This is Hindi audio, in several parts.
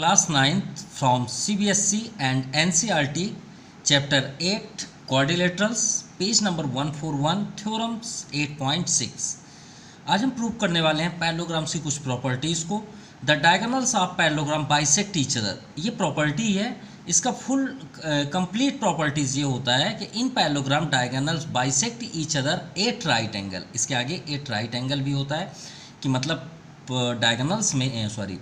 class 9th from CBSE and NCERT, chapter 8 quadrilaterals, page number 141, theorems 8.6। आज हम प्रूव करने वाले हैं पैरेललोग्राम्स की कुछ प्रॉपर्टीज़ को। The diagonals of parallelogram bisect each other, ये प्रॉपर्टी है। इसका फुल कंप्लीट प्रॉपर्टीज़ ये होता है कि इन parallelogram diagonals bisect each other at right angle. इसके आगे एट राइट एंगल भी होता है कि मतलब डायगोनल्स में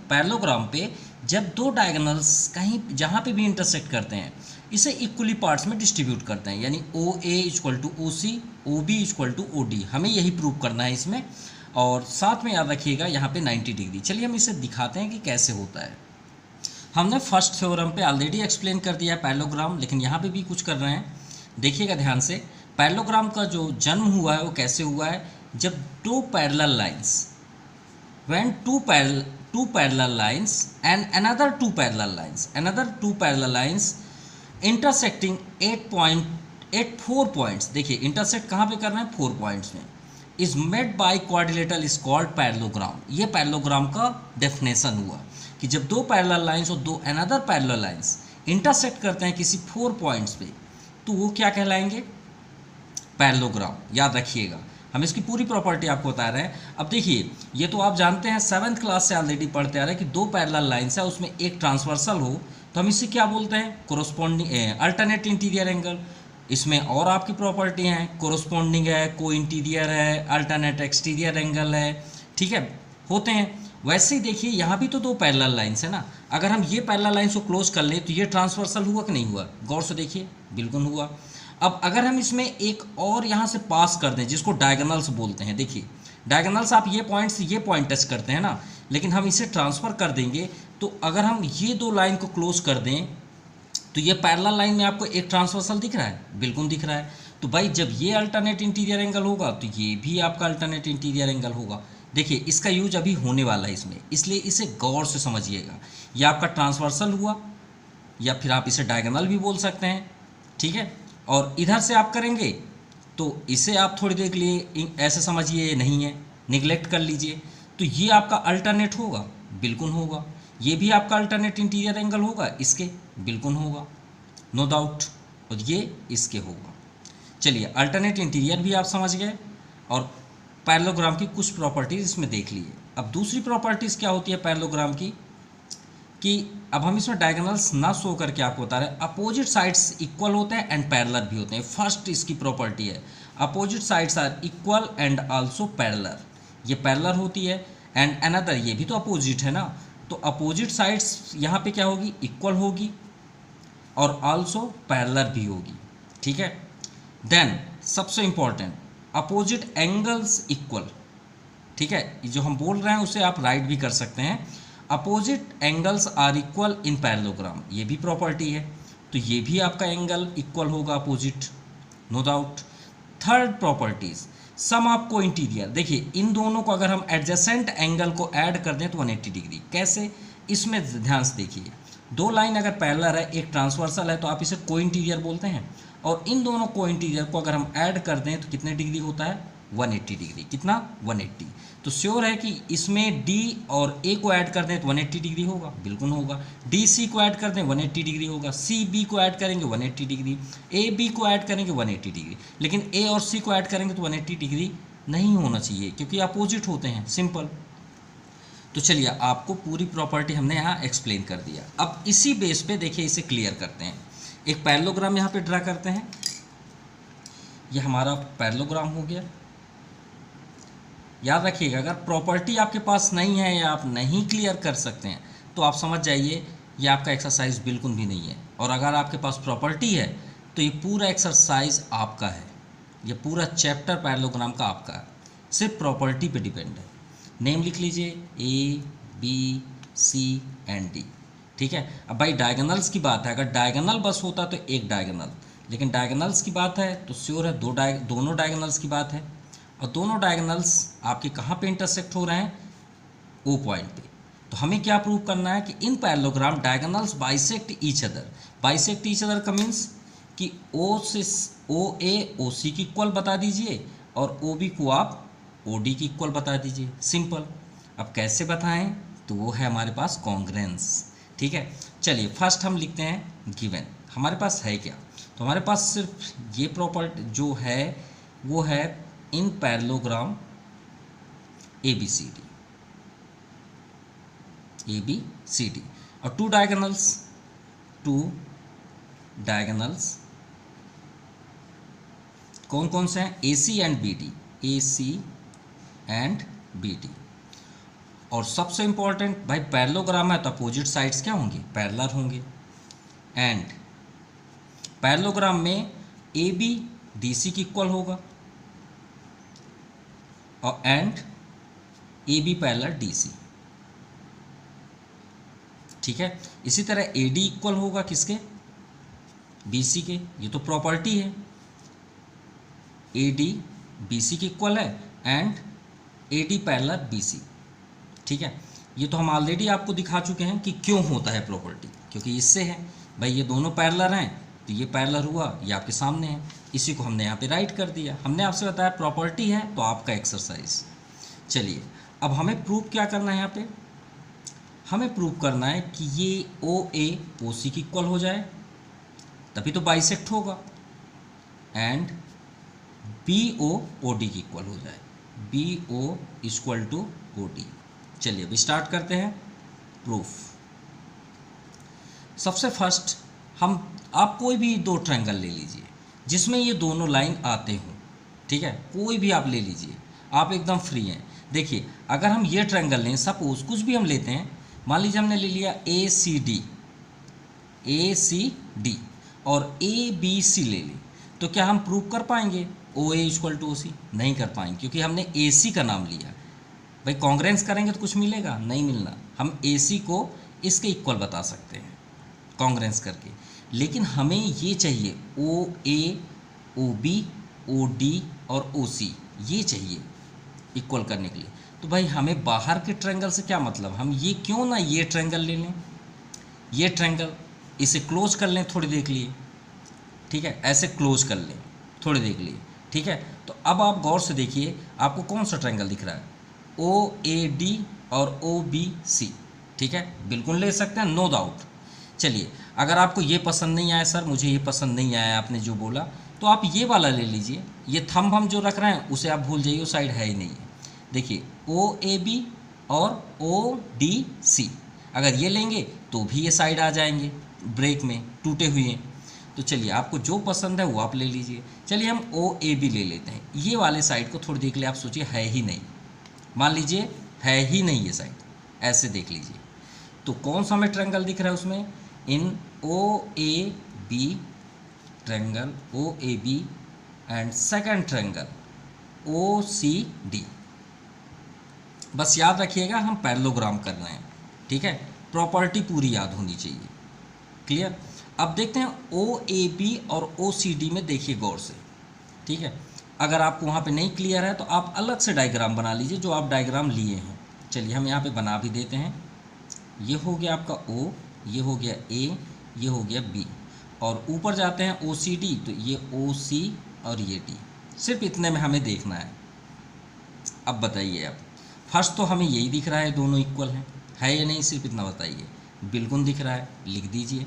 पैरेललोग्राम पे जब दो डायगोनल्स कहीं जहाँ पे भी इंटरसेक्ट करते हैं इसे इक्वली पार्ट्स में डिस्ट्रीब्यूट करते हैं, यानी O A equal to O C, O B equal to O D. हमें यही प्रूव करना है इसमें, और साथ में याद रखिएगा यहाँ पे 90 डिग्री। चलिए हम इसे दिखाते हैं कि कैसे होता है। हमने फर्स्ट थ्योरम पे ऑलरेडी एक्सप्लेन कर दिया है पैरेललोग्राम, लेकिन यहाँ पे भी कुछ कर रहे हैं। देखिएगा ध्यान से, पैरेललोग्राम का जो जन्म हुआ है वो कैसे हुआ है, जब दो parallel lines when two parallel lines and another two parallel lines intersecting 4 points, देखिए इंटरसेक्ट कहाँ पे करना है, 4 पॉइंट्स में, is made by quadrilateral is called parallelogram। ये पैरेललोग्राम का डेफिनेशन हुआ कि जब दो पैरेलल लाइंस और दो अनदर पैरेलल लाइंस इंटरसेक्ट करते हैं किसी 4 पॉइंट्स पे, तो वो क्या कहलाएंगे, पैरेललोग्राम। याद रखिएगा, हम इसकी पूरी प्रॉपर्टी आपको बता रहे हैं। अब देखिए, ये तो आप जानते हैं, 7th क्लास से ऑलरेडी पढ़ते आ रहे हैं कि दो पैरेलल लाइंस है, उसमें एक ट्रांसवर्सल हो तो हम इसे क्या बोलते हैं, कोरोस्पोंडिंग अल्टरनेट इंटीरियर एंगल। इसमें और आपकी प्रॉपर्टी हैं, कोरोस्पोंडिंग है, को इंटीरियर है, अल्टरनेट एक्सटीरियर एंगल है, ठीक है, होते हैं। वैसे ही देखिए यहाँ भी तो दो पैरेलल लाइंस है ना, अगर हम ये पैरेलल लाइंस को क्लोज कर लें तो ये ट्रांसवर्सल हुआ कि नहीं हुआ, गौर से देखिए, बिल्कुल हुआ। अब अगर हम इसमें एक और यहाँ से पास कर दें जिसको डायगोनल्स बोलते हैं, देखिए डायगोनल्स आप ये पॉइंट से ये पॉइंट टच करते हैं ना, लेकिन हम इसे ट्रांसफ़र कर देंगे तो अगर हम ये दो लाइन को क्लोज कर दें तो ये पैरेलल लाइन में आपको एक ट्रांसवर्सल दिख रहा है, बिल्कुल दिख रहा है। तो भाई जब ये अल्टरनेट इंटीरियर एंगल होगा तो ये भी आपका अल्टरनेट इंटीरियर एंगल होगा। देखिए इसका यूज अभी होने वाला है इसमें, इसलिए इसे गौर से समझिएगा। ये आपका ट्रांसवर्सल हुआ, या फिर आप इसे डायगोनल भी बोल सकते हैं, ठीक है। और इधर से आप करेंगे तो इसे आप थोड़ी देर के लिए ऐसे समझिए नहीं है, निगलेक्ट कर लीजिए, तो ये आपका अल्टरनेट होगा, बिल्कुल होगा। ये भी आपका अल्टरनेट इंटीरियर एंगल होगा, इसके बिल्कुल होगा, नो डाउट, और ये इसके होगा। चलिए अल्टरनेट इंटीरियर भी आप समझ गए, और पैरेललोग्राम की कुछ प्रॉपर्टीज़ इसमें देख लिए। अब दूसरी प्रॉपर्टीज़ क्या होती है पैरेललोग्राम की, कि अब हम इसमें डायगोनल्स ना शो करके आपको बता रहे हैं, अपोजिट साइड्स इक्वल होते हैं एंड पैरेलल भी होते हैं। फर्स्ट इसकी प्रॉपर्टी है, opposite sides are equal and also parallel. ये पैरेलल होती है, एंड अनदर, ये भी तो अपोजिट है ना, तो अपोजिट साइड्स यहाँ पे क्या होगी, इक्वल होगी और आल्सो पैरेलल भी होगी, ठीक है। देन सबसे इंपॉर्टेंट, अपोजिट एंगल्स इक्वल, ठीक है, जो हम बोल रहे हैं उसे आप राइट भी कर सकते हैं, opposite angles are equal in parallelogram, ये भी प्रॉपर्टी है, तो ये भी आपका एंगल इक्वल होगा opposite, no doubt. Third properties, sum of co-interior, देखिए इन दोनों को अगर हम एडजेसेंट एंगल को ऐड कर दें तो 180 डिग्री, कैसे, इसमें ध्यान से देखिए, दो लाइन अगर पैरेलल है, एक ट्रांसवर्सल है, तो आप इसे को इंटीरियर बोलते हैं, और इन दोनों को इंटीरियर को अगर हम ऐड कर दें तो कितने डिग्री होता है, 180 डिग्री। कितना, 180। तो श्योर है कि इसमें डी और ए को ऐड कर दें तो 180 डिग्री होगा, बिल्कुल होगा। डी सी को ऐड कर दें 180 डिग्री होगा, सी बी को ऐड करेंगे 180 डिग्री, ए बी को ऐड करेंगे 180 डिग्री, लेकिन ए और सी को ऐड करेंगे तो 180 डिग्री नहीं होना चाहिए, क्योंकि अपोजिट होते हैं, सिंपल। तो चलिए आपको पूरी प्रॉपर्टी हमने यहाँ एक्सप्लेन कर दिया। अब इसी बेस पे देखिए इसे क्लियर करते हैं। एक पैरेललोग्राम यहाँ पे ड्रा करते हैं, ये हमारा पैरेललोग्राम हो गया। याद रखिएगा, अगर प्रॉपर्टी आपके पास नहीं है या आप नहीं क्लियर कर सकते हैं तो आप समझ जाइए ये आपका एक्सरसाइज बिल्कुल भी नहीं है, और अगर आपके पास प्रॉपर्टी है तो ये पूरा एक्सरसाइज आपका है, ये पूरा चैप्टर पैरेललोग्राम का आपका है, सिर्फ प्रॉपर्टी पे डिपेंड है। नेम लिख लीजिए, A B C and D, ठीक है। अब भाई डायगोनल्स की बात है, अगर डायगोनल बस होता तो एक डायगोनल, लेकिन डायगोनल्स की बात है तो श्योर है दोनों डायगोनल्स की बात है, और दोनों डायगोनल्स आपके कहाँ पे इंटरसेक्ट हो रहे हैं, ओ पॉइंट पे। तो हमें क्या प्रूव करना है कि इन parallelogram diagonals bisect each other. Bisect each other का मीन्स कि ओ से ओ ए ओ सी की इक्वल बता दीजिए, और ओ बी को आप ओ डी की इक्वल बता दीजिए, सिंपल। अब कैसे बताएं, तो वो है हमारे पास कॉन्ग्रेंस। ठीक है, चलिए फर्स्ट हम लिखते हैं गिवन। हमारे पास है क्या, तो हमारे पास सिर्फ ये प्रॉपर्टी जो है वो है इन पैरेललोग्राम ABCD और टू डायगोनल्स कौन कौन से हैं, AC एंड BD। और सबसे इंपॉर्टेंट भाई पैरेललोग्राम है तो अपोजिट साइड्स क्या होंगे, पैरेलल होंगे। एंड पैरेललोग्राम में AB DC की इक्वल होगा और एंड AB पैरेलल DC, ठीक है। इसी तरह AD इक्वल होगा किसके, BC के, ये तो प्रॉपर्टी है। AD BC की इक्वल है एंड AD पैरेलल BC, ठीक है। ये तो हम ऑलरेडी आपको दिखा चुके हैं कि क्यों होता है प्रॉपर्टी, क्योंकि इससे है भाई ये दोनों पैरेलल हैं तो ये पैरेलल हुआ, ये आपके सामने है, इसी को हमने यहाँ पे राइट कर दिया। हमने आपसे बताया प्रॉपर्टी है तो आपका एक्सरसाइज। चलिए अब हमें प्रूव क्या करना है, यहाँ पे हमें प्रूव करना है कि ये OA OC की इक्वल हो जाए तभी तो बाइसेक्ट होगा, एंड BO OD की इक्वल हो जाए, BO इक्वल टू OD। चलिए अभी स्टार्ट करते हैं प्रूफ। सबसे फर्स्ट आप कोई भी दो ट्रायंगल ले लीजिए जिसमें ये दोनों लाइन आते हों, ठीक है, कोई भी आप ले लीजिए, आप एकदम फ्री हैं। देखिए अगर हम ये ट्रायंगल लें, सपोज कुछ भी हम लेते हैं, मान लीजिए हमने ले लिया ACD और ABC ले ली, तो क्या हम प्रूव कर पाएंगे OA इक्वल टू OC? नहीं कर पाएंगे, क्योंकि हमने AC का नाम लिया। भाई कॉन्ग्रेंस करेंगे तो कुछ मिलेगा, नहीं मिलना। हम AC को इसके इक्वल बता सकते हैं कॉन्ग्रेंस करके, लेकिन हमें ये चाहिए OA OB OD और OC, ये चाहिए इक्वल करने के लिए। तो भाई हमें बाहर के ट्रायंगल से क्या मतलब, हम ये क्यों ना ये ट्रायंगल ले लें, ये ट्रायंगल इसे क्लोज कर लें थोड़ी देर के लिए, ठीक है, ऐसे क्लोज कर लें थोड़ी देर के लिए, ठीक है। तो अब आप गौर से देखिए आपको कौन सा ट्रायंगल दिख रहा है, OAD और OBC, ठीक है, बिल्कुल ले सकते हैं, नो डाउट। चलिए अगर आपको ये पसंद नहीं आया, सर मुझे ये पसंद नहीं आया आपने जो बोला, तो आप ये वाला ले लीजिए। ये थंब हम जो रख रहे हैं उसे आप भूल जाइए, वो साइड है ही नहीं है। देखिए OAB और ODC, अगर ये लेंगे तो भी ये साइड आ जाएंगे, ब्रेक में टूटे हुए हैं। तो चलिए आपको जो पसंद है वो आप ले लीजिए। चलिए हम OAB ले लेते हैं। ये वाले साइड को थोड़ी देख ले, आप सोचिए है ही नहीं, मान लीजिए है ही नहीं ये साइड, ऐसे देख लीजिए। तो कौन सा हमें ट्रायंगल दिख रहा है उसमें, इन OAB triangle OAB and second triangle OCD। बस याद रखिएगा हम पैरेललोग्राम कर रहे हैं, ठीक है, प्रॉपर्टी पूरी याद होनी चाहिए, क्लियर। अब देखते हैं OAB और OCD में, देखिए गौर से, ठीक है। अगर आपको वहाँ पे नहीं क्लियर है तो आप अलग से डायग्राम बना लीजिए जो आप डायग्राम लिए हैं। चलिए हम यहाँ पे बना भी देते हैं। ये हो गया आपका O, ये हो गया A, ये हो गया B, और ऊपर जाते हैं OCD, तो ये OC और ये D। सिर्फ इतने में हमें देखना है। अब बताइए, अब फर्स्ट तो हमें यही दिख रहा है दोनों इक्वल हैं, है या नहीं, सिर्फ इतना बताइए। बिल्कुल दिख रहा है, लिख दीजिए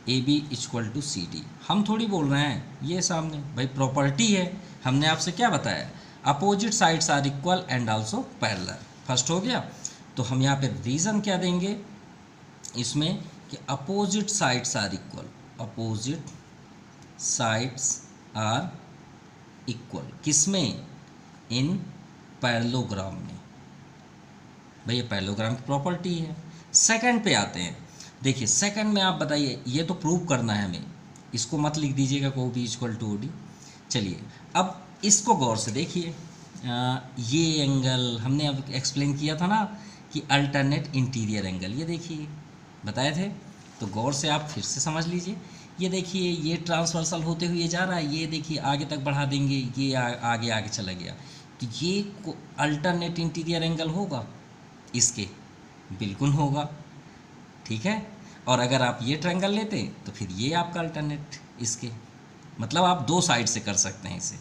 AB इक्वल टू CD। हम थोड़ी बोल रहे हैं, ये सामने भाई प्रॉपर्टी है, हमने आपसे क्या बताया, opposite sides are equal and also parallel. First हो गया। तो हम यहाँ पे रीज़न क्या देंगे इसमें कि opposite sides are equal, opposite sides are equal किसमें, इन पैरेललोग्राम में। भाई ये पैरेललोग्राम की प्रॉपर्टी है। सेकंड पे आते हैं। देखिए सेकंड में आप बताइए, ये तो प्रूव करना है हमें, इसको मत लिख दीजिएगा को OB इक्वल टू OD। चलिए अब इसको गौर से देखिए, ये एंगल हमने अब एक्सप्लेन किया था ना कि अल्टरनेट इंटीरियर एंगल, ये देखिए बताए थे, तो गौर से आप फिर से समझ लीजिए। ये देखिए ये ट्रांसवर्सल होते हुए जा रहा है, ये देखिए आगे तक बढ़ा देंगे, ये आगे आगे चला गया, तो ये अल्टरनेट इंटीरियर एंगल होगा इसके, बिल्कुल होगा, ठीक है। और अगर आप ये ट्रायंगल लेते तो फिर ये आपका अल्टरनेट इसके, मतलब आप दो साइड से कर सकते हैं इसे।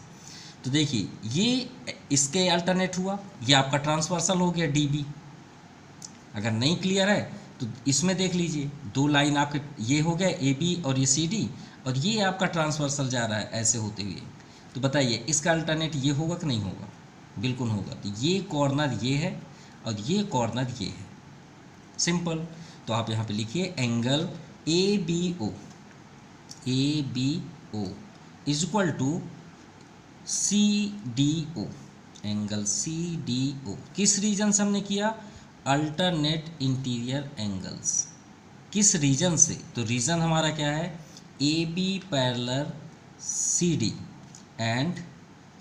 तो देखिए ये इसके अल्टरनेट हुआ, ये आपका ट्रांसवर्सल हो गया DB। अगर नहीं क्लियर है तो इसमें देख लीजिए दो लाइन आपके, ये हो गया ए बी और ये सी डी, और ये आपका ट्रांसवर्सल जा रहा है ऐसे होते हुए। तो बताइए इसका अल्टरनेट ये होगा कि नहीं होगा? बिल्कुल होगा। तो ये कॉर्नर ये है और ये कॉर्नर ये है, सिंपल। तो आप यहाँ पे लिखिए angle A B O is equal to C D O, angle C D O. किस रीजन से हमने किया? Alternate interior angles. किस रीजन से? तो रीजन हमारा क्या है? A B parallel C D, and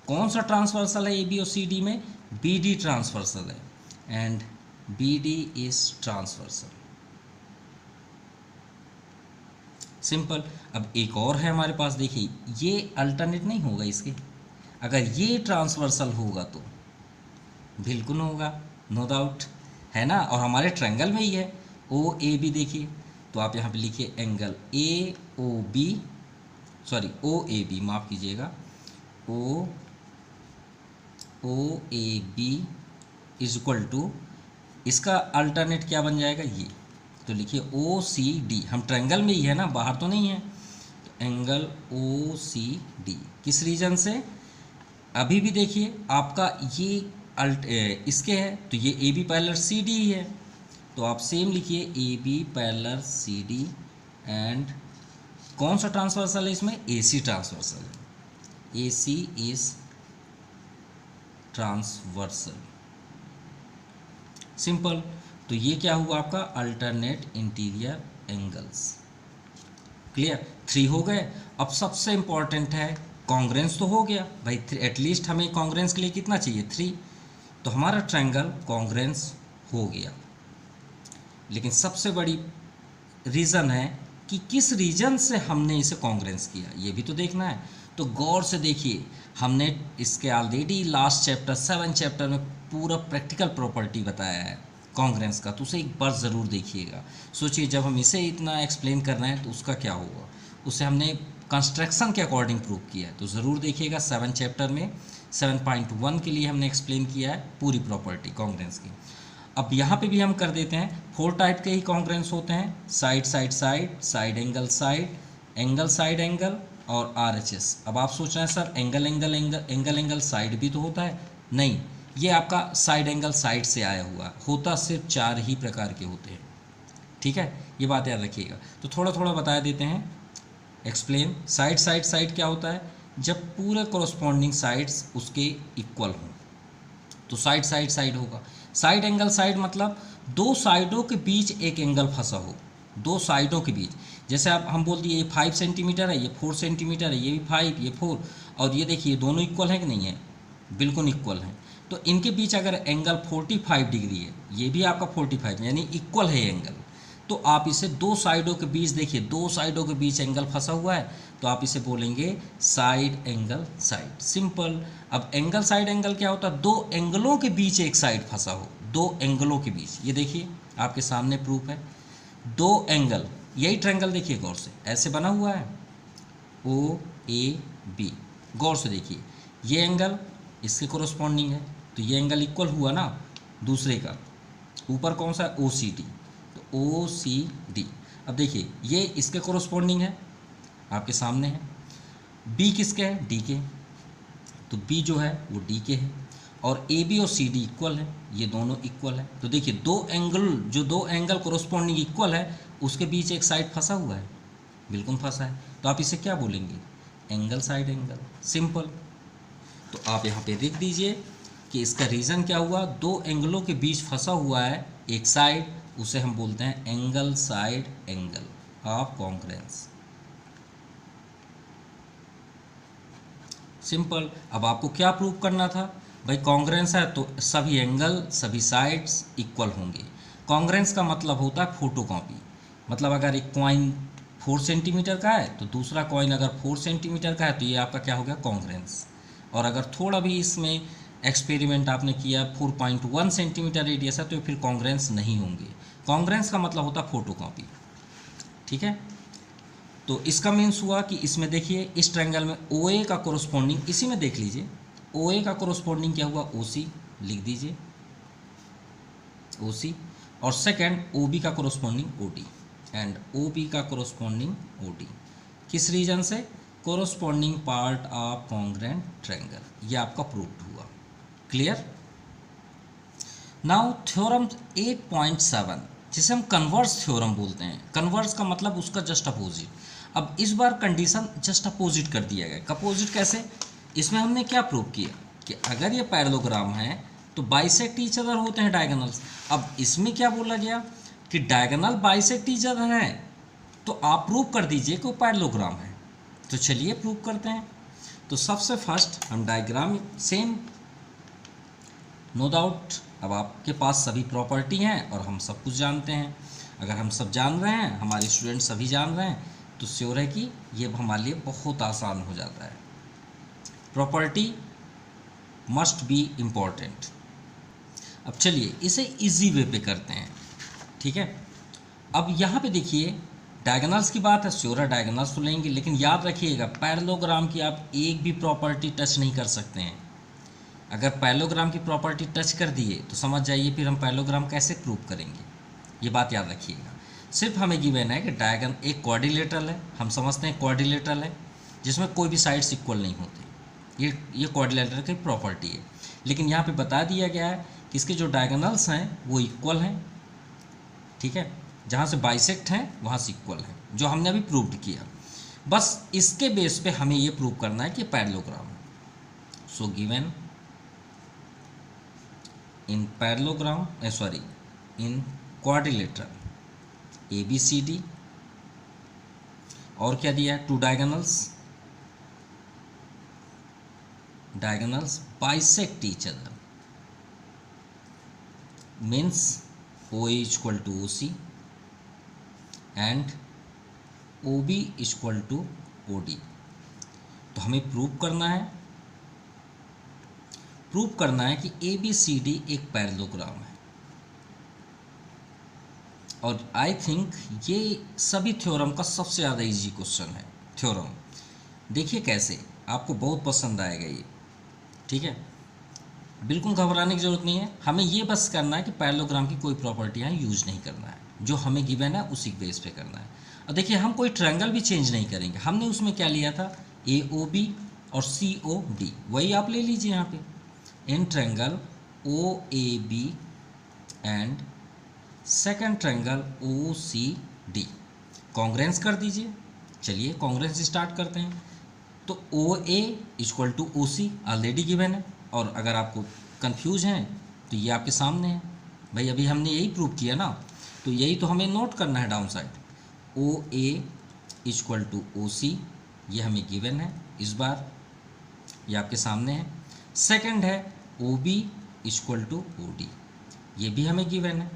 कौन सा ट्रांसवर्सल है ए बी और सी डी में? बी डी ट्रांसवर्सल है, and B D is transversal, simple. अब एक और है हमारे पास, देखिए ये अल्टरनेट नहीं होगा इसके, अगर ये ट्रांसवर्सल होगा तो बिल्कुल होगा, नो डाउट, है ना। और हमारे ट्रायंगल में ही है ओ ए बी, देखिए तो आप यहाँ पे लिखिए angle A O B, sorry O A B, माफ़ कीजिएगा, O A B is equal to, इसका अल्टरनेट क्या बन जाएगा? ये, तो लिखिए ओ सी डी, हम ट्रायंगल में ही है ना, बाहर तो नहीं है। तो एंगल ओ सी डी किस रीजन से? अभी भी देखिए आपका ये इसके है, तो ये A B parallel C D है, तो आप सेम लिखिए A B parallel C D, and कौन सा ट्रांसवर्सल है इसमें? ए सी ट्रांसवर्सल है, A C is transversal, simple. तो ये क्या हुआ आपका? Alternate interior angles, clear. 3 हो गए। अब सबसे इंपॉर्टेंट है कॉन्ग्रेंस, तो हो गया भाई, एटलीस्ट हमें कॉन्ग्रेंस के लिए कितना चाहिए? 3। तो हमारा ट्रायंगल कॉन्ग्रेंस हो गया, लेकिन सबसे बड़ी रीज़न है कि किस रीजन से हमने इसे कॉन्ग्रेंस किया, ये भी तो देखना है। तो गौर से देखिए, हमने इसके ऑलरेडी लास्ट चैप्टर 7 चैप्टर में पूरा प्रैक्टिकल प्रॉपर्टी बताया है कॉन्ग्रेंस का, तो उसे एक बार ज़रूर देखिएगा। सोचिए जब हम इसे इतना एक्सप्लेन कर रहे हैं तो उसका क्या होगा, उसे हमने कंस्ट्रक्शन के अकॉर्डिंग प्रूव किया है, तो ज़रूर देखिएगा। 7 चैप्टर में 7.1 के लिए हमने एक्सप्लेन किया है पूरी प्रॉपर्टी कॉन्ग्रेंस की। अब यहाँ पे भी हम कर देते हैं, 4 टाइप के ही कॉन्ग्रेंस होते हैं, side side side, side angle side, angle side angle और RHS। अब आप सोच रहे हैं sir angle angle angle angle angle side भी तो होता है? नहीं, ये आपका साइड एंगल साइड से आया हुआ, होता सिर्फ 4 ही प्रकार के होते हैं, ठीक है, ये बात याद रखिएगा। तो थोड़ा थोड़ा बता देते हैं, एक्सप्लेन। साइड साइड साइड क्या होता है? जब पूरे कोरस्पॉन्डिंग साइड्स उसके इक्वल हों तो साइड साइड साइड होगा। साइड एंगल साइड मतलब दो साइडों के बीच एक एंगल फंसा हो, दो साइडों के बीच। जैसे आप हम बोल दिए ये 5 सेंटीमीटर है, ये 4 सेंटीमीटर है, ये भी 5, ये 4, और ये देखिए दोनों इक्वल है कि नहीं है? बिल्कुल इक्वल हैं। तो इनके बीच अगर एंगल 45 डिग्री है, ये भी आपका 45 यानी इक्वल है एंगल, तो आप इसे दो साइडों के बीच, देखिए दो साइडों के बीच एंगल फंसा हुआ है, तो आप इसे बोलेंगे साइड एंगल साइड, सिंपल। अब एंगल साइड एंगल क्या होता है? दो एंगलों के बीच एक साइड फंसा हो, दो एंगलों के बीच। ये देखिए आपके सामने प्रूफ है, दो एंगल, यही ट्रायंगल देखिए गौर से, ऐसे बना हुआ है ओ ए बी, गौर से देखिए ये एंगल इसके कोरस्पॉन्डिंग है, तो ये एंगल इक्वल हुआ ना दूसरे का, ऊपर कौन सा? ओ सी डी, तो ओ सी डी। अब देखिए ये इसके कोरस्पॉन्डिंग है, आपके सामने है। बी किसके है? डी के, तो बी जो है वो डी के है, और ए बी और सी डी इक्वल है, ये दोनों इक्वल है। तो देखिए दो एंगल कोरस्पॉन्डिंग इक्वल है, उसके बीच एक साइड फंसा हुआ है, बिल्कुल फंसा है, तो आप इसे क्या बोलेंगे? Angle side angle, simple. तो आप यहाँ पे लिख दीजिए कि इसका रीज़न क्या हुआ? दो एंगलों के बीच फंसा हुआ है एक साइड, उसे हम बोलते हैं angle side angle of congruence, simple. अब आपको क्या प्रूव करना था भाई? कॉन्ग्रेंस है तो सभी एंगल सभी साइड्स इक्वल होंगे। कॉन्ग्रेंस का मतलब होता है फोटोकॉपी, मतलब अगर एक कॉइन 4 सेंटीमीटर का है तो दूसरा कॉइन अगर 4 सेंटीमीटर का है तो ये आपका क्या हो गया? कॉन्ग्रेंस। और अगर थोड़ा भी इसमें एक्सपेरिमेंट आपने किया 4.1 सेंटीमीटर रेडियस है तो फिर कॉन्ग्रेंस नहीं होंगे। कॉन्ग्रेंस का मतलब होता है फोटोकॉपी, ठीक है। तो इसका मीन्स हुआ कि इसमें देखिए इस ट्रायंगल में ओ ए का कोरस्पॉन्डिंग, इसी में देख लीजिए ओ ए का कोरस्पॉन्डिंग क्या हुआ? ओ सी, लिख दीजिए ओ सी, और सेकेंड ओ बी का corresponding O D and O B का कोरोस्पॉन्डिंग ओ डी। किस रीजन से? Corresponding part of congruent triangle. ये आपका प्रूव्ड हुआ। क्लियर? नाउ थ्योरम 8.7 जिसे हम कन्वर्स थ्योरम बोलते हैं। कन्वर्स का मतलब उसका जस्ट अपोजिट। अब इस बार कंडीशन जस्ट अपोजिट कर दिया गया। अपोजिट कैसे? इसमें हमने क्या प्रूव किया कि अगर ये पैरेललोग्राम है तो बाइसेक्ट ईच अदर होते हैं डायगोनल्स। अब इसमें क्या बोला गया कि डायगोनल बाइसेक्ट ईच अदर है, तो आप प्रूव कर दीजिए कि वो पैरेललोग्राम है। तो चलिए प्रूव करते हैं। तो सबसे फर्स्ट हम डायग्राम सेम, नो डाउट अब आपके पास सभी प्रॉपर्टी हैं और हम सब कुछ जानते हैं। अगर हम सब जान रहे हैं, हमारे स्टूडेंट सभी जान रहे हैं, तो श्योर है कि ये हमारे लिए बहुत आसान हो जाता है। Property must be important. अब चलिए इसे इजी वे पे करते हैं, ठीक है। अब यहाँ पे देखिए डायगोनल्स की बात है, श्योर है डायगोनल्स तो लेंगे, लेकिन याद रखिएगा पैरेललोग्राम की आप एक भी प्रॉपर्टी टच नहीं कर सकते हैं। अगर पैरेललोग्राम की प्रॉपर्टी टच कर दिए तो समझ जाइए फिर हम पैरेललोग्राम कैसे प्रूव करेंगे। ये बात याद रखिएगा। सिर्फ हमें गिवन है कि डायगोनल एक क्वाड्रिलेटरल है, हम समझते हैं क्वाड्रिलेटरल है जिसमें कोई भी साइड्स इक्वल नहीं होते, ये क्वाड्रिलेटरल की प्रॉपर्टी है। लेकिन यहाँ पे बता दिया गया है कि इसके जो डायगोनल्स हैं वो इक्वल हैं, ठीक है, जहाँ से बाइसेक्ट हैं वहाँ से इक्वल हैं, जो हमने अभी प्रूव किया। बस इसके बेस पे हमें ये प्रूव करना है कि पैरेललोग्राम है। So given in parallelogram in quadrilateral ABCD, और क्या दिया है, two diagonals bisect each other, means OA equal to OC and OB equal to OD। तो हमें प्रूव करना है कि ABCD एक पैरेललोग्राम है। और आई थिंक ये सभी थ्योरम का सबसे ज़्यादा इजी क्वेश्चन है। थ्योरम देखिए कैसे, आपको बहुत पसंद आएगा ये, ठीक है। बिल्कुल घबराने की ज़रूरत नहीं है, हमें ये बस करना है कि पैरेललोग्राम की कोई प्रॉपर्टियाँ यूज नहीं करना है, जो हमें गिवन है उसी बेस पे करना है। और देखिए हम कोई ट्रायंगल भी चेंज नहीं करेंगे, हमने उसमें क्या लिया था AOB और COD, वही आप ले लीजिए यहाँ पे। In triangle OAB and second triangle OCD congruence कर दीजिए। चलिए कॉन्ग्रेंस स्टार्ट करते हैं। तो OA equal to OC already given है, और अगर आपको कंफ्यूज हैं तो ये आपके सामने है भाई, अभी हमने यही प्रूव किया ना, तो यही तो हमें नोट करना है down side. OA equal to OC ये हमें गिवन है इस बार, ये आपके सामने है। सेकंड है OB इक्वल टू OD, ये भी हमें गिवन है।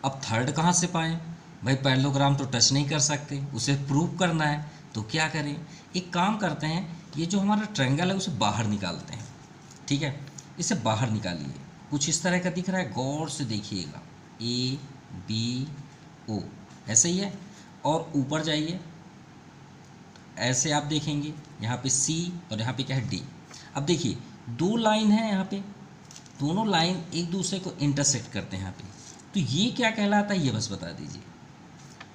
अब थर्ड कहाँ से पाएँ भाई, पैरेललोग्राम तो टच नहीं कर सकते, उसे प्रूव करना है, तो क्या करें, एक काम करते हैं, ये जो हमारा ट्रायंगल है उसे बाहर निकालते हैं, ठीक है। इसे बाहर निकालिए, कुछ इस तरह का दिख रहा है, गौर से देखिएगा, ABO ऐसे ही है। और ऊपर जाइए, ऐसे आप देखेंगे यहाँ पे C और यहाँ पे क्या है D। अब देखिए दो लाइन है यहाँ पे, दोनों लाइन एक दूसरे को इंटरसेक्ट करते हैं यहाँ पे, तो ये क्या कहलाता है ये बस बता दीजिए।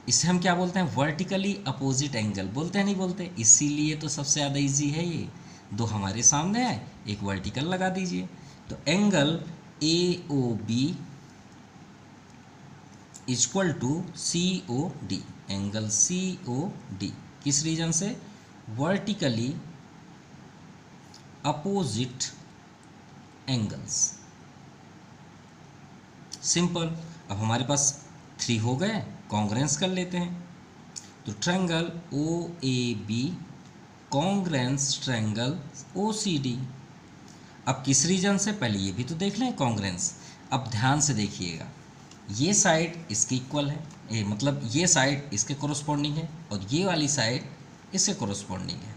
इसे हम क्या बोलते हैं, वर्टिकली अपोजिट एंगल बोलते हैं, नहीं बोलते, इसीलिए तो सबसे ज़्यादा इजी है ये। दो हमारे सामने है, एक वर्टिकल लगा दीजिए, तो angle AOB equal to COD, angle COD किस रीजन से, वर्टिकली अपोजिट एंगल्स। सिंपल। अब हमारे पास 3 हो गए, कॉन्ग्रेंस कर लेते हैं। तो triangle OAB congruence triangle OCD। अब किस रीजन से, पहले ये भी तो देख लें कॉन्ग्रेंस। अब ध्यान से देखिएगा, ये साइड इसके इक्वल है, ये मतलब ये साइड इसके कोरोस्पोंडिंग है, और ये वाली साइड इसके कोरोस्पोंडिंग है।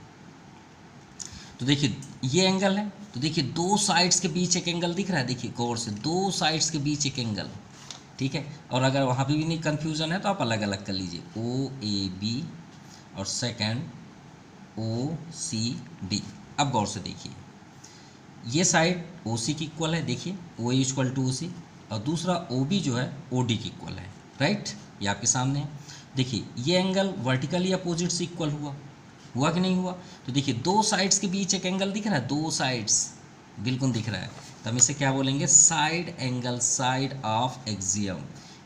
तो देखिए ये एंगल है, तो देखिए दो साइड्स के बीच एक एंगल दिख रहा है, देखिए गौर से, दो साइड्स के बीच एक एंगल, ठीक है। और अगर वहाँ पे भी नहीं कन्फ्यूज़न है तो आप अलग अलग कर लीजिए, OAB और सेकंड OCD। अब गौर से देखिए, ये साइड OC की इक्वल है, देखिए OA इक्वल टू OC, और दूसरा OB जो है OD के इक्वल है, राइट। ये आपके सामने है। देखिए ये एंगल वर्टिकली अपोजिट से इक्वल हुआ कि नहीं हुआ। तो देखिए दो साइड्स के बीच एक एंगल दिख रहा है, दो साइड्स बिल्कुल दिख रहा है, तो हम इसे क्या बोलेंगे, side angle side of axiom,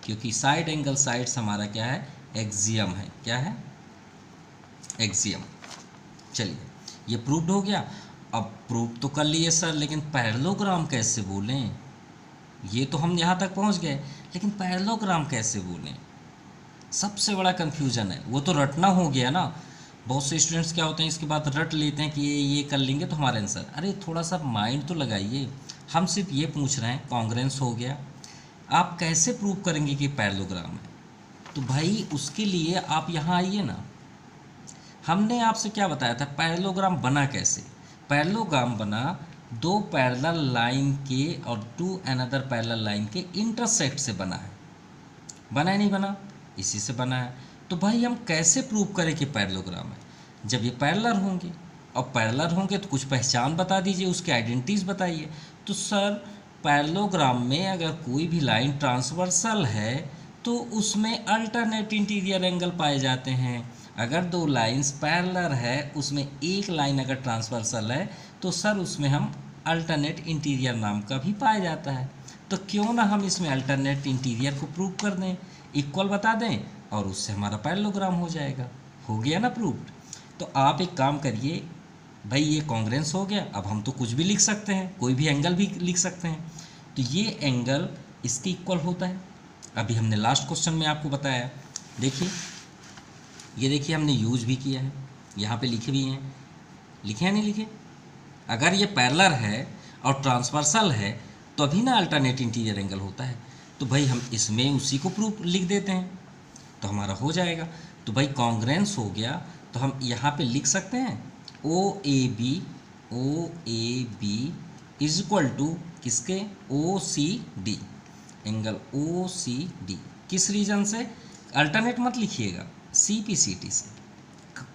क्योंकि साइड एंगल साइड्स हमारा क्या है, एक्सियम है। क्या है, एक्सियम। चलिए ये प्रूव्ड हो गया। अब प्रूव तो कर लिए सर, लेकिन पैरेललोग्राम कैसे बोलें, ये तो हम यहाँ तक पहुँच गए, लेकिन पैरेललोग्राम कैसे बोलें, सबसे बड़ा कन्फ्यूजन है। वो तो रटना हो गया ना, बहुत से स्टूडेंट्स क्या होते हैं इसके बाद रट लेते हैं कि ये कर लेंगे तो हमारा आंसर। अरे थोड़ा सा माइंड तो लगाइए। हम सिर्फ ये पूछ रहे हैं, कॉन्ग्रेंस हो गया, आप कैसे प्रूव करेंगे कि पैरेललोग्राम है। तो भाई उसके लिए आप यहाँ आइए ना। हमने आपसे क्या बताया था, पैरेललोग्राम बना कैसे। पैरेललोग्राम बना दो पैरेलल लाइन के और टू अनदर पैरेलल लाइन के इंटरसेक्ट से बना है। बना है नहीं बना, इसी से बना है। तो भाई हम कैसे प्रूव करें कि पैरेललोग्राम है, जब ये पैरेलल होंगे। और पैरेलल होंगे तो कुछ पहचान बता दीजिए, उसके आइडेंटिटीज बताइए। तो सर पैरेललोग्राम में अगर कोई भी लाइन ट्रांसवर्सल है तो उसमें अल्टरनेट इंटीरियर एंगल पाए जाते हैं। अगर दो लाइंस पैरेलल है, उसमें एक लाइन अगर ट्रांसवर्सल है तो सर उसमें हम अल्टरनेट इंटीरियर नाम का भी पाया जाता है। तो क्यों ना हम इसमें अल्टरनेट इंटीरियर को प्रूव कर दें, इक्वल बता दें, और उससे हमारा पैरेललोग्राम हो जाएगा। हो गया ना प्रूव्ड। तो आप एक काम करिए भाई, ये कॉन्ग्रेंस हो गया। अब हम तो कुछ भी लिख सकते हैं, कोई भी एंगल भी लिख सकते हैं। तो ये एंगल इसके इक्वल होता है। अभी हमने लास्ट क्वेश्चन में आपको बताया, देखिए ये देखिए हमने यूज भी किया है, यहाँ पे लिखे भी हैं, लिखे हैं नहीं लिखे। अगर ये पैरेलल है और ट्रांसवर्सल है तो अभी ना अल्टरनेट इंटीरियर एंगल होता है। तो भाई हम इसमें उसी को प्रूफ लिख देते हैं तो हमारा हो जाएगा। तो भाई कॉन्ग्रेंस हो गया, तो हम यहाँ पे लिख सकते हैं OAB इज इक्वल टू किसके, OCD, एंगल OCD। किस रीजन से, अल्टरनेट मत लिखिएगा, CPCT से,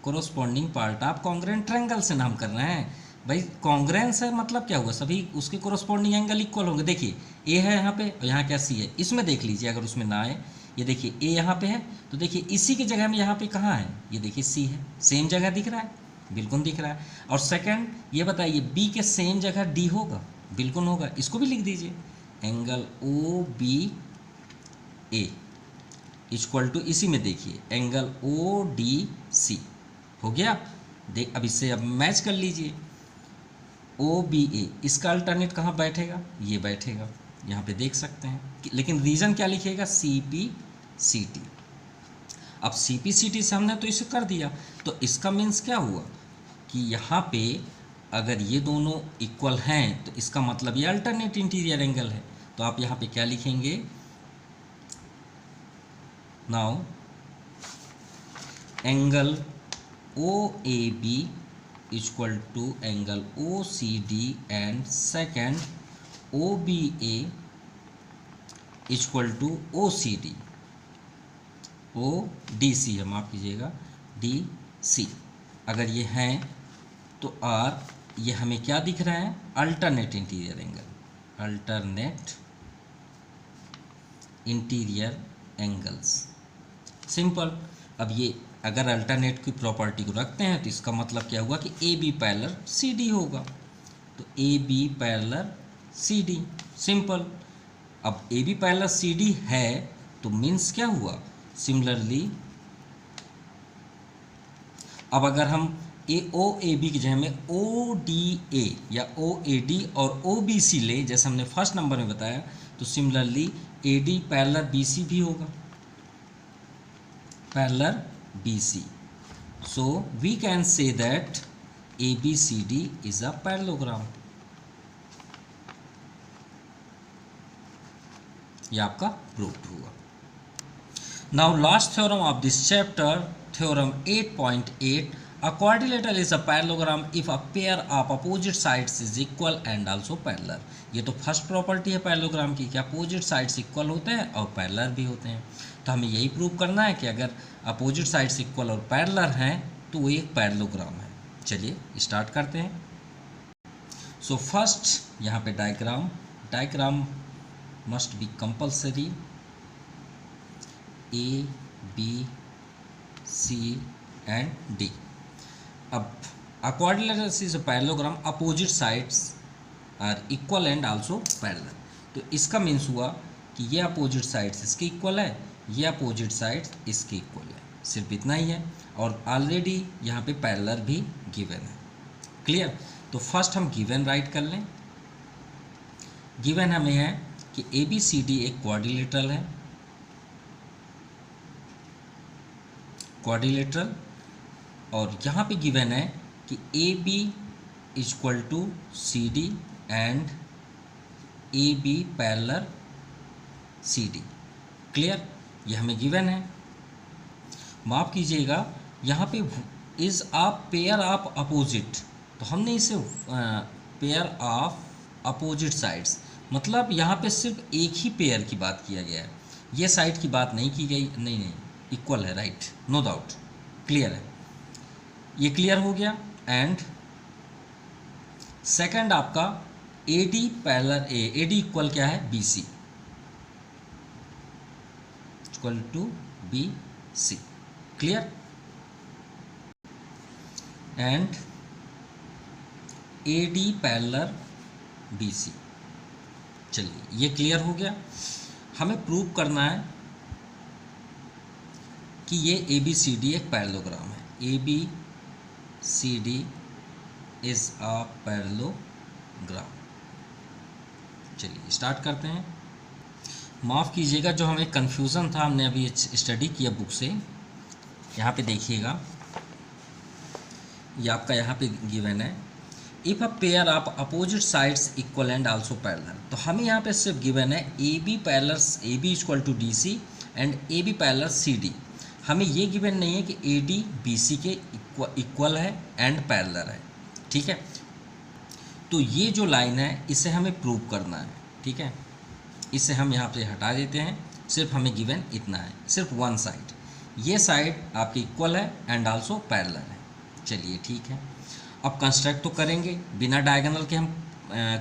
corresponding part of congruent triangle से नाम कर रहे हैं। भाई कॉन्ग्रेंस है मतलब क्या हुआ, सभी उसके कोरोस्पॉन्डिंग एंगल इक्वल होंगे। देखिए A है यहाँ पे और यहाँ क्या C है, इसमें देख लीजिए अगर उसमें ना आए। ये देखिए A यहाँ पे है, तो देखिए इसी की जगह में यहाँ पे कहाँ है, ये देखिए C है, सेम जगह दिख रहा है, बिल्कुल दिख रहा है। और सेकंड ये बताइए B के सेम जगह D होगा, बिल्कुल होगा, इसको भी लिख दीजिए, एंगल OBA इक्वल टू, इसी में देखिए एंगल ODC हो गया। देख अब इससे अब मैच कर लीजिए, OBA इसका अल्टरनेट कहाँ बैठेगा, ये बैठेगा, यहाँ पे देख सकते हैं। लेकिन रीजन क्या लिखिएगा, CPCT। अब CPCT से हमने तो इसे कर दिया, तो इसका मीन्स क्या हुआ कि यहाँ पे अगर ये दोनों इक्वल हैं तो इसका मतलब ये अल्टरनेट इंटीरियर एंगल है। तो आप यहाँ पे क्या लिखेंगे, now angle OAB equal to angle OCD and second OBA equal to OCD, ODC है, माफ़ कीजिएगा, DC। अगर ये हैं तो R ये हमें क्या दिख रहा है, alternate interior angle, alternate interior angles, simple. अब ये अगर अल्टरनेट की प्रॉपर्टी को रखते हैं तो इसका मतलब क्या हुआ कि AB पैरेलल CD होगा, तो AB पैरेलल CD, सिंपल। अब AB पैरेलल CD है तो मीन्स क्या हुआ, सिमिलरली अब अगर हम OAB की जगह में ODA या OAD और OBC ले, जैसे हमने फर्स्ट नंबर में बताया, तो सिमिलरली AD पैरेलल BC भी होगा, parallel BC। So we can say that ABCD is a parallelogram। ये आपका प्रूव्ड हुआ। Now last theorem of this chapter, theorem 8.8, a quadrilateral is a parallelogram if a pair of opposite sides is equal and also parallel। ये तो फर्स्ट प्रॉपर्टी है पैरेललोग्राम की कि अपोजिट साइड्स इक्वल होते हैं और पैरेलल भी होते हैं। तो हमें यही प्रूव करना है कि अगर अपोजिट साइड्स इक्वल और पैरेलल हैं तो वो एक पैरेललोग्राम है। चलिए स्टार्ट करते हैं। सो फर्स्ट यहाँ पे diagram must be compulsory A, B, C and D. अब a quadrilateral is a parallelogram, opposite sides are equal and also parallel. तो इसका मीन्स हुआ कि ये अपोजिट साइड्स इसके इक्वल है, ये अपोजिट साइड्स इसके इक्वल है, सिर्फ इतना ही है। और ऑलरेडी यहाँ पे पैरेलल भी गिवन है। क्लियर? तो फर्स्ट हम गिवन राइट कर लें। गिवन हमें है कि ए बी सी डी एक क्वाड्रिलेटरल है, क्वाड्रिलेटरल, और यहाँ पे गिवन है कि A B equal to C D and A B parallel C D. Clear? ये हमें गिवन है। माफ़ कीजिएगा, यहाँ पे is a pair of opposite, तो हमने इसे पेयर ऑफ अपोजिट साइड्स, मतलब यहाँ पे सिर्फ एक ही पेयर की बात किया गया है, ये साइड की बात नहीं की गई। नहीं, इक्वल है, राइट, नो डाउट, क्लियर है, ये क्लियर हो गया। एंड सेकंड आपका A D parallel A D equal क्या है, B C, equal to B C. Clear? And A D parallel B C. चलिए, ये क्लियर हो गया। हमें प्रूव करना है कि ये ए बी सी डी एक पैरेललोग्राम है। A B C D is a parallelogram. चलिए स्टार्ट करते हैं। माफ़ कीजिएगा, जो हमें कन्फ्यूज़न था, हमने अभी स्टडी किया बुक से। यहाँ पे देखिएगा, ये आपका यहाँ पे गिवन है, if a pair of opposite sides equal and also parallel. तो हमें यहाँ पे सिर्फ गिवन है A B parallel A B equal to D C and A B parallel C D. हमें ये गिवन नहीं है कि ए डी बी सी के इक्वल है एंड पैरेलल है। ठीक है, तो ये जो लाइन है इसे हमें प्रूव करना है। ठीक है, इसे हम यहाँ पे हटा देते हैं। सिर्फ हमें गिवन इतना है, सिर्फ वन साइड, ये साइड आपकी इक्वल है एंड आल्सो पैरेलल है। चलिए ठीक है, अब कंस्ट्रक्ट तो करेंगे, बिना डायगोनल के हम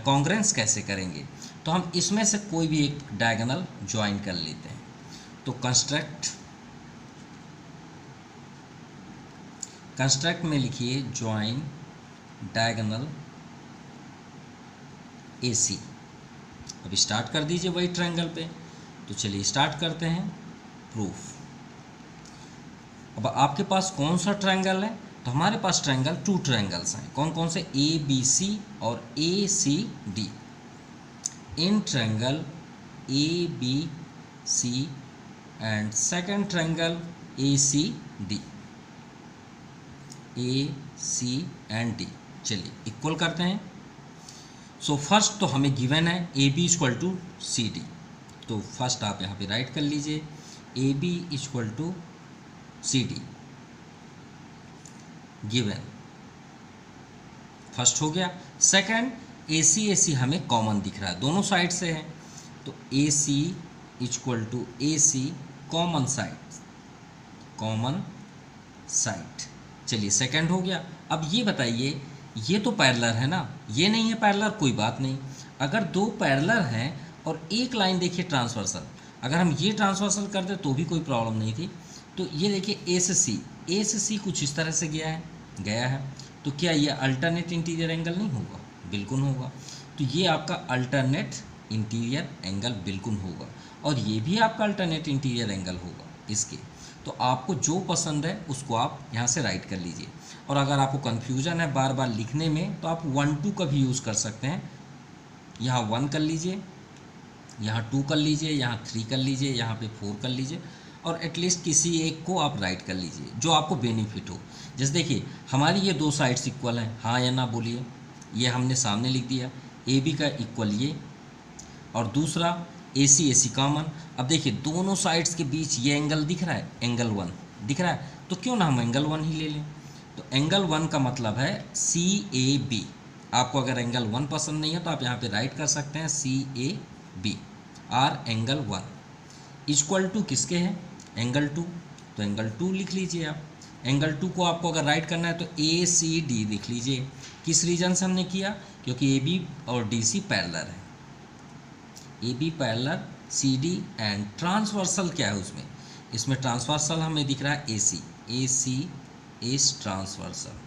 कॉन्ग्रेंस कैसे करेंगे? तो हम इसमें से कोई भी एक डायगोनल ज्वाइन कर लेते हैं। तो कंस्ट्रक्ट में लिखिए ज्वाइन डायगोनल ए सी। अब स्टार्ट कर दीजिए वही ट्रायंगल पे। तो चलिए स्टार्ट करते हैं प्रूफ। अब आपके पास कौन सा ट्रायंगल है? तो हमारे पास ट्रायंगल, टू ट्रायंगल्स हैं। कौन कौन से? ए बी सी और A C D. In triangle A B C and second triangle A C D, A C and D. चलिए इक्वल करते हैं। सो फर्स्ट तो हमें गिवन है A B equal to C D, तो फर्स्ट आप यहाँ पे राइट कर लीजिए, A B equal to C D given, first हो गया। सेकंड ए सी हमें कॉमन दिख रहा है, दोनों साइड से है, तो A C equal to A C common side. चलिए सेकंड हो गया। अब ये बताइए, ये तो पैरेलल है ना, ये नहीं है पैरेलल, कोई बात नहीं। अगर दो पैरेलल हैं और एक लाइन देखिए ट्रांसवर्सल, अगर हम ये ट्रांसवर्सल करते तो भी कोई प्रॉब्लम नहीं थी। तो ये देखिए ए से सी कुछ इस तरह से गया है, तो क्या ये अल्टरनेट इंटीरियर एंगल नहीं होगा? बिल्कुल होगा। तो ये आपका अल्टरनेट इंटीरियर एंगल बिल्कुल होगा, और ये भी आपका अल्टरनेट इंटीरियर एंगल होगा इसके। तो आपको जो पसंद है उसको आप यहाँ से राइट कर लीजिए। और अगर आपको कन्फ्यूजन है बार बार लिखने में, तो आप 1 2 का भी यूज़ कर सकते हैं। यहाँ 1 कर लीजिए, यहाँ 2 कर लीजिए, यहाँ 3 कर लीजिए, यहाँ पे 4 कर लीजिए, और एटलीस्ट किसी एक को आप राइट कर लीजिए जो आपको बेनिफिट हो। जैसे देखिए, हमारी ये दो साइड्स इक्वल हैं, हाँ या ना बोलिए। ये हमने सामने लिख दिया, ए बी का इक्वल ये, और दूसरा ए सी कॉमन। अब देखिए दोनों साइड्स के बीच ये एंगल दिख रहा है, एंगल 1 दिख रहा है, तो क्यों ना हम एंगल 1 ही ले लें। तो एंगल 1 का मतलब है सी ए बी। आपको अगर एंगल 1 पसंद नहीं है तो आप यहाँ पे राइट कर सकते हैं C A B, are angle 1 equal to किसके हैं? एंगल 2, तो एंगल 2 लिख लीजिए आप। एंगल 2 को आपको अगर राइट करना है तो ए सी डी लिख लीजिए। किस रीजन से हमने किया? क्योंकि ए बी और डी सी पैरेलल है। A B parallel C D and transversal क्या है उसमें, इसमें ट्रांसवर्सल हमें दिख रहा है ए सी इज ट्रांसवर्सल,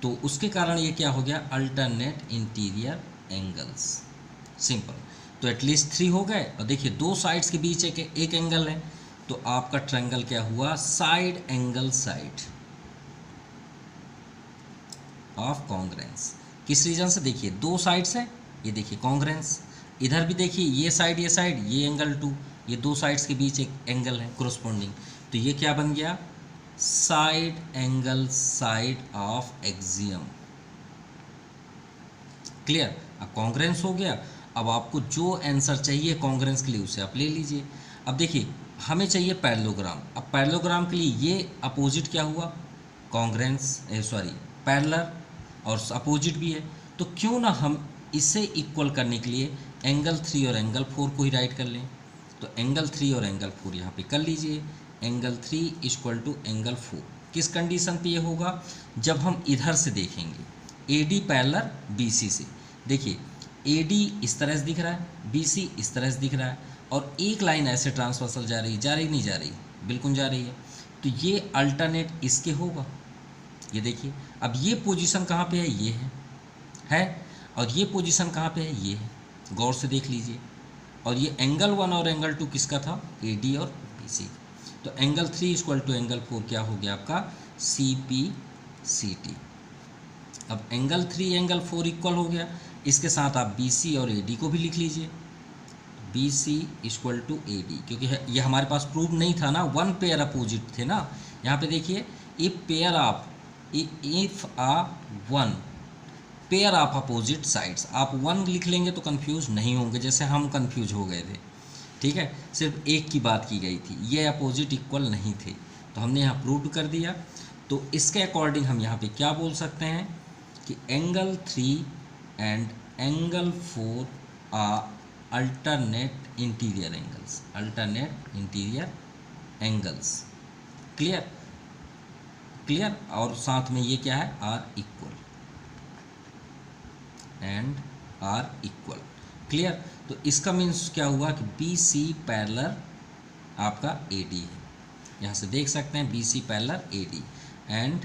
तो उसके कारण ये क्या हो गया, अल्टरनेट इंटीरियर एंगल्स, सिंपल। तो एटलीस्ट 3 हो गए, और देखिए दो साइड्स के बीच एक एंगल है, तो आपका ट्रायंगल क्या हुआ, side angle side of congruence. किस रीजन से, देखिए दो साइड्स है, ये देखिए कॉन्ग्रेंस, इधर भी देखिए ये साइड ये एंगल 2, ये दो साइड्स के बीच एक एंगल है कोरोस्पोंडिंग, तो ये क्या बन गया, side angle side of axiom. Clear, अब कॉन्ग्रेंस हो गया। अब आपको जो आंसर चाहिए कॉन्ग्रेंस के लिए उसे आप ले लीजिए। अब देखिए हमें चाहिए पैरेललोग्राम, अब पैरेललोग्राम के लिए ये अपोजिट क्या हुआ, कॉन्ग्रेंस सॉरी पैरेलल, और अपोजिट भी है, तो क्यों ना हम इसे इक्वल करने के लिए एंगल 3 और एंगल 4 को ही राइट कर लें। तो एंगल 3 और एंगल 4 यहाँ पे कर लीजिए, एंगल 3 इक्वल टू एंगल 4। किस कंडीशन पे ये होगा, जब हम इधर से देखेंगे A D parallel B C से, देखिए ए डी इस तरह से दिख रहा है, बी सी इस तरह से दिख रहा है, और एक लाइन ऐसे ट्रांसवर्सल जा रही नहीं जा रही, बिल्कुल जा रही है, तो ये अल्टरनेट इसके होगा। ये देखिए अब ये पोजीशन कहाँ पे है, ये है, और ये पोजीशन कहाँ पे है, ये है, गौर से देख लीजिए। और ये एंगल 1 और एंगल 2 किसका था, ए डी और बी सी। तो एंगल 3 इक्वल टू एंगल 4 क्या हो गया आपका, सी पी सी टी। अब एंगल 3 एंगल 4 इक्वल हो गया, इसके साथ आप बी सी और ए डी को भी लिख लीजिए, B C equal to A D, क्योंकि ये हमारे पास प्रूव नहीं था ना, 1 पेयर अपोजिट थे ना। यहाँ पे देखिए if pair of if a 1 pair of opposite sides, आप 1 लिख लेंगे तो कंफ्यूज नहीं होंगे, जैसे हम कंफ्यूज हो गए थे, ठीक है, सिर्फ एक की बात की गई थी, ये अपोजिट इक्वल नहीं थे, तो हमने यहाँ प्रूव कर दिया। तो इसके अकॉर्डिंग हम यहाँ पे क्या बोल सकते हैं कि angle 3 and angle 4 are alternate interior angles, alternate interior angles. Clear, clear, और साथ में ये क्या है, are equal and are equal. Clear, तो इसका मीन्स क्या हुआ कि बी सी पैरेलल आपका ए डी है, यहाँ से देख सकते हैं B C parallel A D, and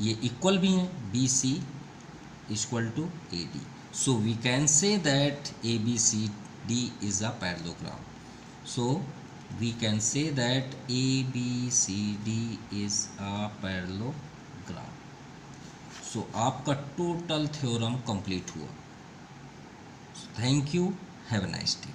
ये इक्वल भी हैं, B C equal to A D. So we can say that A B C D is a parallelogram. So we can say that A B C D is a parallelogram. So आपका टोटल थ्योरम कंप्लीट हुआ। Thank you, have a nice day.